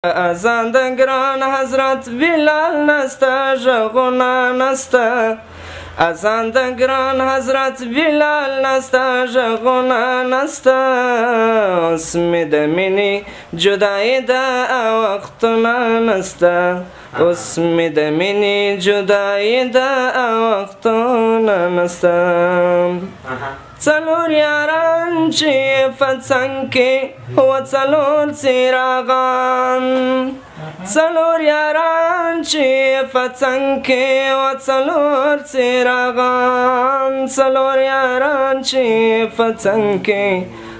اذان د ګران حضرت بلال نسته ږغونه نسته اذان د ګران حضرت بلال نسته ږغونه نسته اوس مې د مینې جدایي ده وختونه نسته اوس مې د مینې جدایي ده وختونه نسته څلور یاران چې په څنګ کې و څلور څراغان څلور یاران چې په څنګ کې و څلور څراغان څلور یاران چې په څنګ کې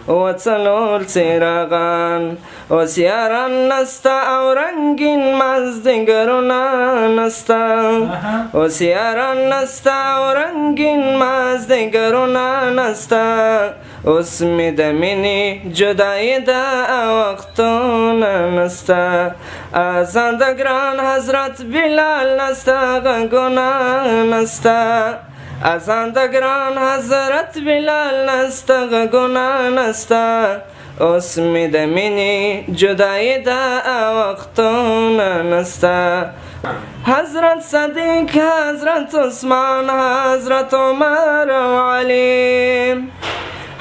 و څلور څراغان اوس یاران نسته او رنګین مازدیګرونه نسته اوس یاران نسته او رنګین مازدیګرونه نسته اوس مې د مینې جدایي ده وختونه نسته اذان د ګران حضرت بلال نسته غږونه نسته اذان د ګران حضرت بلال نسته غږونه نسته اوس مې د مینې جدایي ده وختونه نسته حضرت صدیق حضرت عثمان حضرت عمر او علي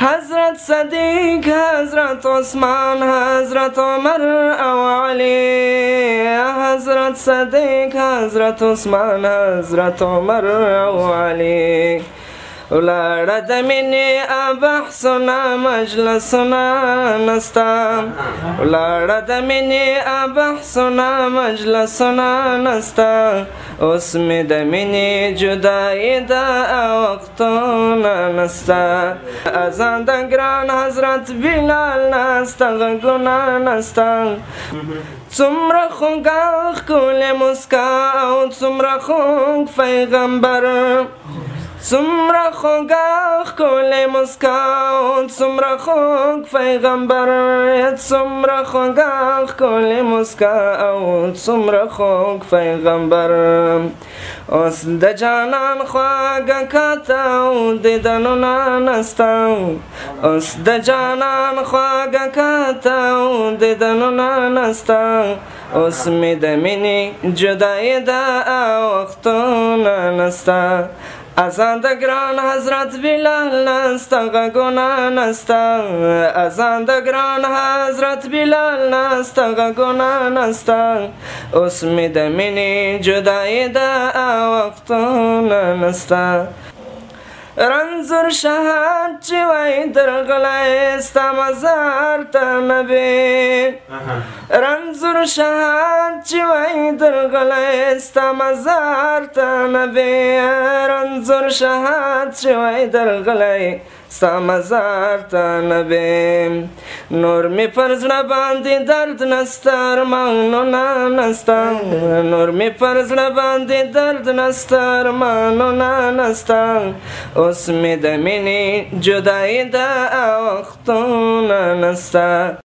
حضرت صدیق حضرت عثمان حضرت عمر او علي حضرت صدیق حضرت عثمان حضرت عمر او علي ولاړه د مینې بحثونه مجلسونه نسته ولاړه د مینې بحثونه مجلسونه نسته اوس مې د مینې جدایي ده وختونه نسته اذان د ګران حضرت بلال نسته غږونه نسته څومره خوږه ښکلې مسکا او څومره خوږ پیغمبر څومره خوږه ښکلې مسکا او څومره خوږ پیغمبر څومره خوږه ښکلې مسکا او څومره خوږ پیغمبر اوس د جانان خواږه کاته او دیدنونه نسته اوس د جانان خواږه کاته او دیدنونه نسته اوس مې د مینې جدایي ده وختونه نسته اذان د ګران حضرت بلال نسته غږونه نسته اذان د ګران حضرت بلال نسته غږونه نسته اوس مې د مینې جدایي ده وختونه نسته رنځور شهاد چې وای درغلی ستا مزار ته نبی رنځور شهاد چې وای درغلی ستا مزار ته نبی رنځور شهاد چې وای درغلی ستا مزار ته نبی نور مې پر زړه باندې درد نسته ارمانونه نسته نور مې پر زړه باندې درد نسته ارمانونه نسته اوس مې د مینې جدایي ده وختونه نسته